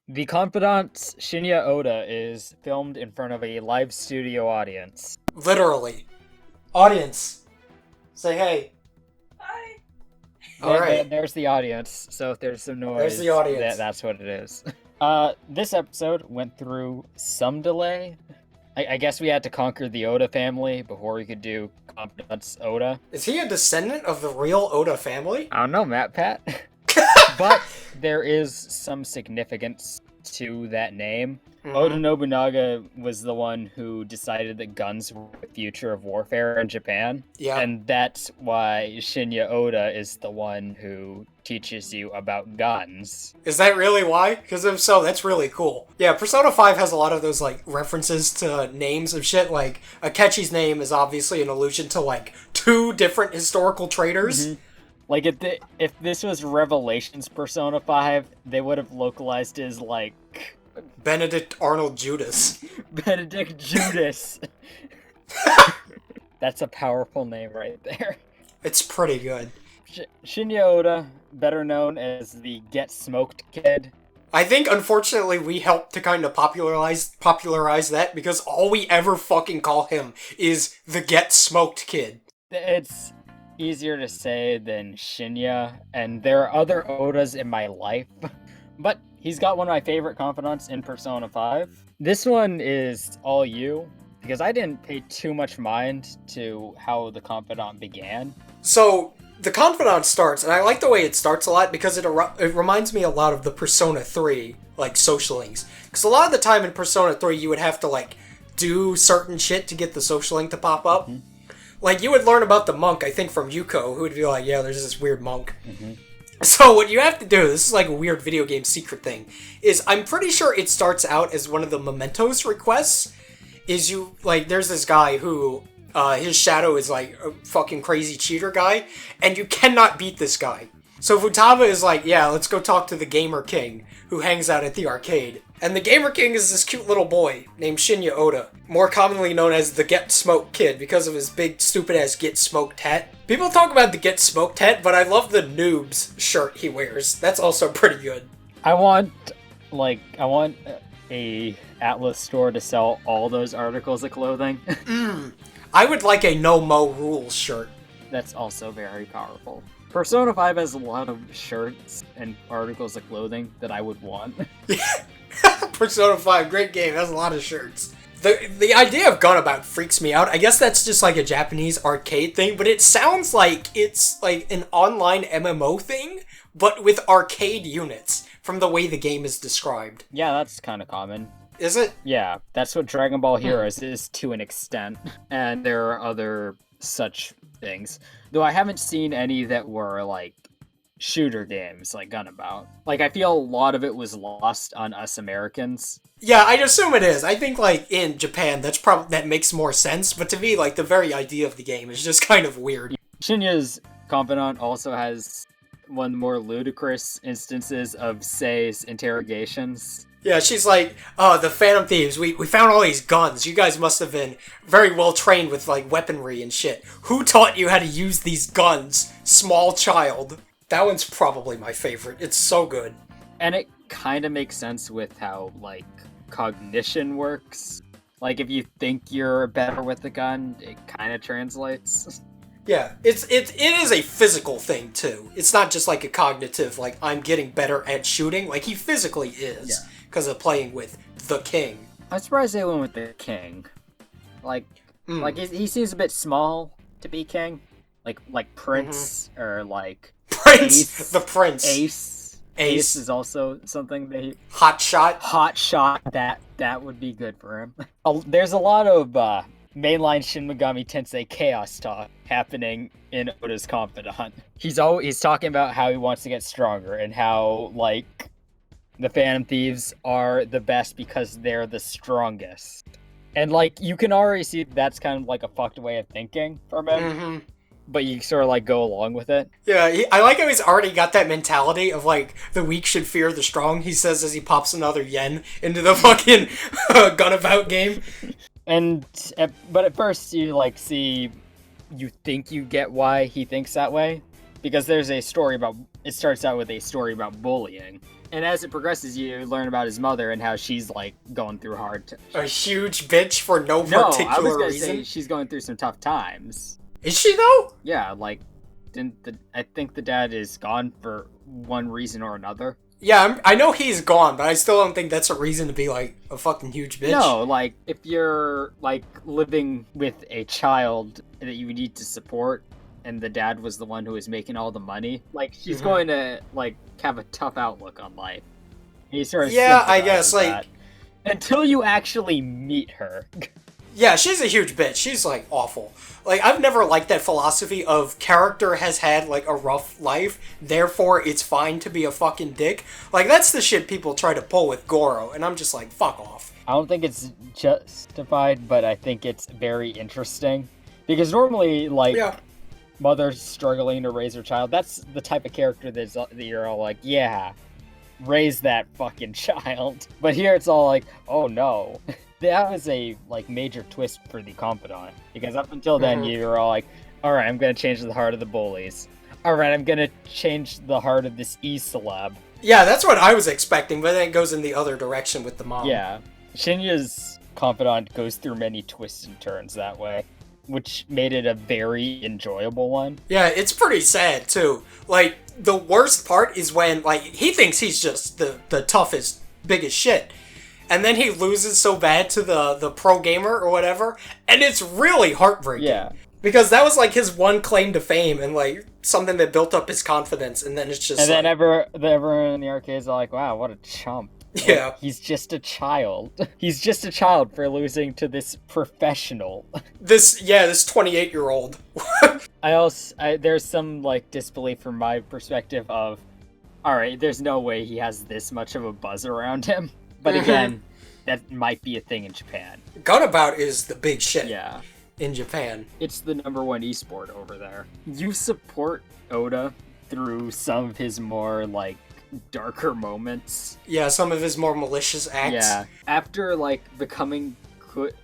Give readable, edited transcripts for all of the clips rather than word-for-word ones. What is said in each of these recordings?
The Confidant's Shinya Oda is filmed in front of a live studio audience. Literally. Audience. Say hey. Hi. Alright. There's the audience, so if there's some noise, There's the audience. That's what it is. This episode went through some delay. I guess we had to conquer the Oda family before we could do Confidant's Oda. Is he a descendant of the real Oda family? I don't know, Matt Pat. But there is some significance to that name. Mm-hmm. Oda Nobunaga was the one who decided that guns were the future of warfare in Japan. Yeah. And that's why Shinya Oda is the one who teaches you about guns. Is that really why? Because if so, that's really cool. Yeah, Persona 5 has a lot of those, like, references to names of shit. Like, Akechi's name is obviously an allusion to, like, 2 different historical traders. Mm-hmm. Like, if this was Revelations Persona 5, they would have localized as, like... Benedict Arnold Judas. Benedict Judas. That's a powerful name right there. It's pretty good. Shinya Oda, better known as the Get Smoked Kid. I think, unfortunately, we helped to kind of popularize that because all we ever fucking call him is the Get Smoked Kid. It's easier to say than Shinya, and there are other Odas in my life, but he's got one of my favorite confidants in Persona 5. This one is all you, because I didn't pay too much mind to how the confidant began. So, the Confidant starts, and I like the way it starts a lot because it reminds me a lot of the Persona 3, like, social links. Because a lot of the time in Persona 3, you would have to, like, do certain shit to get the social link to pop up. Mm-hmm. Like, you would learn about the monk, I think, from Yuko, who would be like, yeah, there's this weird monk. Mm-hmm. So what you have to do, this is like a weird video game secret thing, is I'm pretty sure it starts out as one of the Mementos requests, is you, like, there's this guy who... his shadow is like a fucking crazy cheater guy, and you cannot beat this guy. So Futaba is like, yeah, let's go talk to the Gamer King, who hangs out at the arcade. And the Gamer King is this cute little boy named Shinya Oda, more commonly known as the Get Smoked Kid because of his big stupid-ass Get Smoked hat. People talk about the Get Smoked hat, but I love the Noobs shirt he wears. That's also pretty good. I want a Atlas store to sell all those articles of clothing. I would like a No Mo Rules shirt. That's also very powerful. Persona 5 has a lot of shirts and articles of clothing that I would want. Persona 5, great game, has a lot of shirts. The idea of Gunabout freaks me out. I guess that's just like a Japanese arcade thing, but it sounds like it's like an online MMO thing, but with arcade units, from the way the game is described. Yeah, that's kind of common. Is it? Yeah, that's what Dragon Ball Heroes is to an extent. And there are other such things. Though I haven't seen any that were, like, shooter games, like Gunabout. Like, I feel a lot of it was lost on us Americans. Yeah, I'd assume it is. I think, like, in Japan, that makes more sense. But to me, like, the very idea of the game is just kind of weird. Shinya's Confidant also has one of the more ludicrous instances of Sei's interrogations. Yeah, she's like, oh, the Phantom Thieves, we found all these guns. You guys must have been very well trained with, like, weaponry and shit. Who taught you how to use these guns? Small child. That one's probably my favorite. It's so good. And it kind of makes sense with how, like, cognition works. Like, if you think you're better with the gun, it kind of translates. Yeah, it is a physical thing, too. It's not just, like, a cognitive, like, I'm getting better at shooting. Like, he physically is. Yeah. Because of playing with the king. I'm surprised they went with the king. Like he seems a bit small to be king. Like Prince, or like... Prince! Ace. The Prince. Ace. Ace is also something they... Hot Shot. Hot Shot, that would be good for him. There's a lot of mainline Shin Megami Tensei chaos talk happening in Oda's Confidant. He's talking about how he wants to get stronger, and how, like... the Phantom Thieves are the best because they're the strongest. And, like, you can already see that's kind of like a fucked way of thinking from him. Mm-hmm. But you sort of, like, go along with it. Yeah, I like how he's already got that mentality of, like, the weak should fear the strong, he says as he pops another yen into the fucking Gunabout game. But at first you, like, you think you get why he thinks that way. Because there's a story about... It starts out with a story about bullying. And as it progresses, you learn about his mother and how she's like going through A huge bitch for no No, I was particular gonna reason. say she's going through some tough times. Is she though? Yeah, like I think the dad is gone for one reason or another. Yeah, I know he's gone, but I still don't think that's a reason to be like a fucking huge bitch. No, like if you're like living with a child that you need to support, and the dad was the one who was making all the money, like she's going to like have a tough outlook on life. And you sort of I guess like that. Until you actually meet her. Yeah, she's a huge bitch. She's, like, awful. Like, I've never liked that philosophy of character has had, like, a rough life, therefore it's fine to be a fucking dick. Like, that's the shit people try to pull with Goro, and I'm just like, fuck off. I don't think it's justified, but I think it's very interesting. Because normally, like, mother's struggling to raise her child, that's the type of character that you're all like, yeah, raise that fucking child. But here it's all like, oh no. That was a like major twist for the Confidant, because up until then you were all like, all right, I'm gonna change the heart of the bullies. All right, I'm gonna change the heart of this E-celeb. Yeah, that's what I was expecting, but then it goes in the other direction with the mom. Yeah, Shinya's Confidant goes through many twists and turns that way, which made it a very enjoyable one. Yeah, it's pretty sad too. Like, the worst part is when like he thinks he's just the toughest, biggest shit. And then he loses so bad to the pro gamer or whatever, and it's really heartbreaking. Yeah. Because that was like his one claim to fame and like something that built up his confidence, and then it's just and then everyone in the arcades are like, wow, what a chump. Yeah. Like, he's just a child. He's just a child for losing to this professional. This 28-year-old. There's some like disbelief from my perspective of, all right, there's no way he has this much of a buzz around him. But again, that might be a thing in Japan. Gunabout is the big shit. Yeah. In Japan. It's the #1 esport over there. You support Oda through some of his more, like, darker moments. Yeah, some of his more malicious acts. Yeah. After, like, becoming good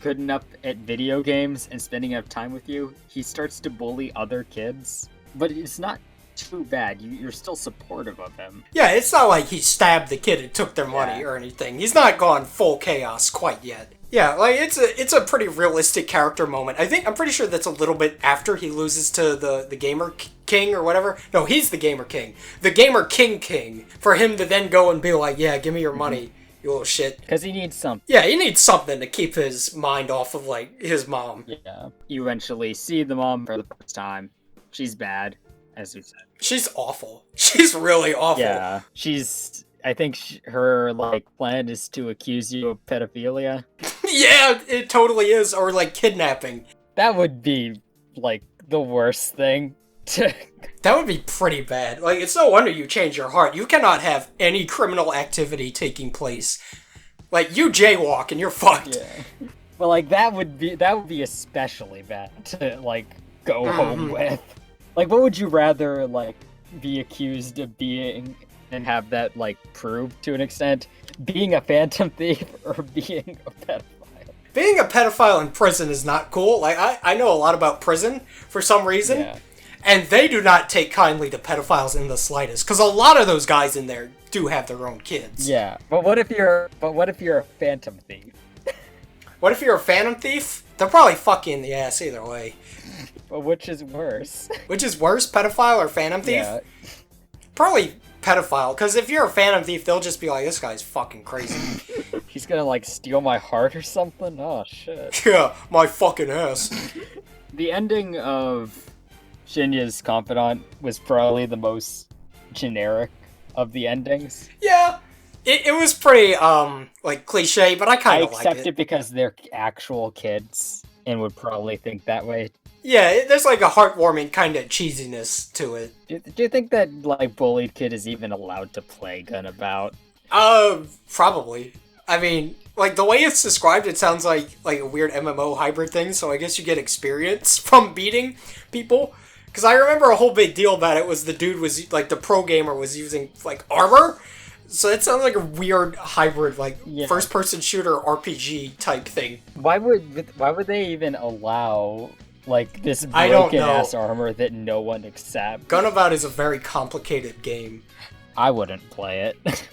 enough at video games and spending enough time with you, he starts to bully other kids. But it's not too bad. You're still supportive of him. Yeah, it's not like he stabbed the kid and took their money or anything. He's not gone full chaos quite yet. Yeah, like it's a pretty realistic character moment. I'm pretty sure that's a little bit after he loses to the Gamer King or whatever. No, he's the Gamer King. The Gamer King. For him to then go and be like, yeah, give me your money, you little shit. Because he needs something. Yeah, he needs something to keep his mind off of, like, his mom. Yeah. You eventually see the mom for the first time. She's bad, as you said. She's awful. She's really awful. Yeah. I think her, like, plan is to accuse you of pedophilia. Yeah, it totally is. Or, like, kidnapping. That would be, like, the worst thing to... That would be pretty bad. Like, it's no wonder you change your heart. You cannot have any criminal activity taking place. Like, you jaywalk and you're fucked. Yeah. But, like, that would be especially bad to, like, go home with. Like, what would you rather, like, be accused of being and have that, like, proved to an extent? Being a phantom thief or being a pedophile? Being a pedophile in prison is not cool. Like, I know a lot about prison for some reason. Yeah. And they do not take kindly to pedophiles in the slightest. Because a lot of those guys in there do have their own kids. Yeah. But what if you're a phantom thief? What if you're a phantom thief? They'll probably fuck you in the ass either way. But which is worse? Which is worse, pedophile or phantom thief? Yeah. Probably pedophile, because if you're a phantom thief, they'll just be like, this guy's fucking crazy. He's gonna, like, steal my heart or something? Oh, shit. Yeah, my fucking ass. The ending of Shinya's Confidant was probably the most generic of the endings. Yeah, it was pretty, like, cliche, but I kind of like it. I accept it because they're actual kids and would probably think that way. Yeah, there's, like, a heartwarming kind of cheesiness to it. Do you think that, like, bullied kid is even allowed to play Gunabout? Probably. I mean, like, the way it's described, it sounds like a weird MMO hybrid thing, so I guess you get experience from beating people. Because I remember a whole big deal about it was the dude was, like, the pro gamer was using, like, armor. So it sounds like a weird hybrid, like, first-person shooter RPG type thing. Why would they even allow, like, this I don't know. broken-ass armor that no one accepts? Gunabout is a very complicated game. I wouldn't play it.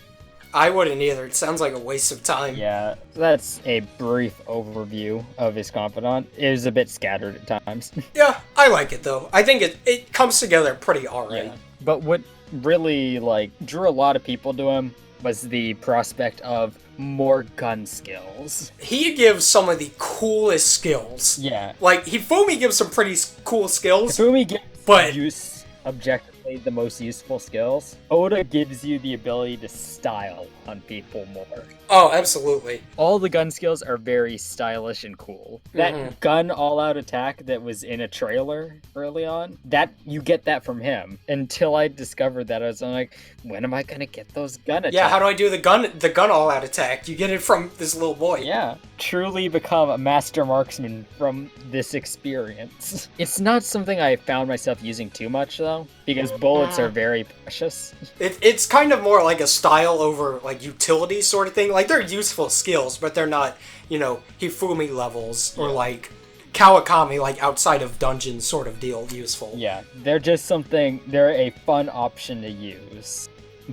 I wouldn't either. It sounds like a waste of time. Yeah, that's a brief overview of his Confidant. It was a bit scattered at times. Yeah, I like it though. I think it comes together pretty alright. Yeah. But what really, like, drew a lot of people to him was the prospect of more gun skills. He gives some of the coolest skills. Yeah. Like, Hifumi gives some pretty cool skills. Hifumi gives But- use objectively the most useful skills. Oda gives you the ability to style on people more. Oh, absolutely. All the gun skills are very stylish and cool. That gun all-out attack that was in a trailer early on, that you get that from him. Until I discovered that, I was like, when am I gonna get those gun attacks? Yeah, how do I do the gun all-out attack? You get it from this little boy. Yeah, truly become a master marksman from this experience. It's not something I found myself using too much though, because bullets are very precious. It's kind of more like a style over like utility sort of thing. Like they're useful skills, but they're not, Hifumi levels or like Kawakami, like outside of dungeons sort of deal useful. Yeah, they're just they're a fun option to use.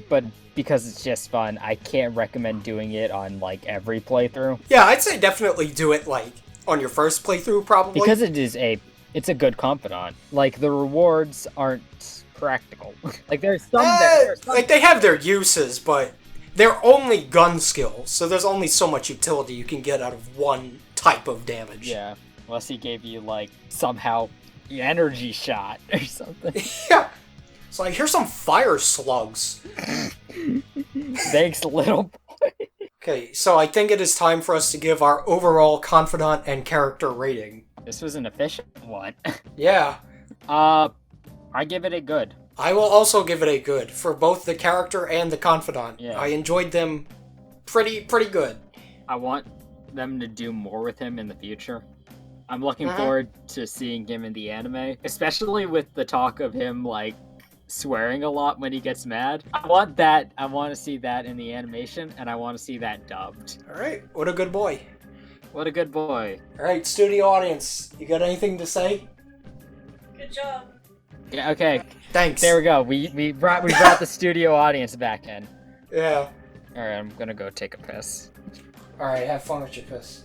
But because it's just fun, I can't recommend doing it on like every playthrough. Yeah, I'd say definitely do it like on your first playthrough probably. Because it's a good Confidant. Like the rewards aren't practical. Like there's some like they have their uses, but they're only gun skills, so there's only so much utility you can get out of one type of damage. Yeah, unless he gave you like somehow the energy shot or something. Yeah. It's like, here's some fire slugs. Thanks, little boy. Okay, so I think it is time for us to give our overall Confidant and character rating. This was an efficient one. Yeah. I give it a good. I will also give it a good for both the character and the Confidant. Yeah. I enjoyed them pretty good. I want them to do more with him in the future. I'm looking forward to seeing him in the anime, especially with the talk of him like swearing a lot when he gets mad. I want that. I want to see that in the animation, and I want to see that dubbed. Alright, what a good boy. What a good boy. Alright, studio audience, you got anything to say? Good job. Yeah, okay. Thanks. There we go. We brought the studio audience back in. Yeah. Alright, I'm gonna go take a piss. Alright, have fun with your piss.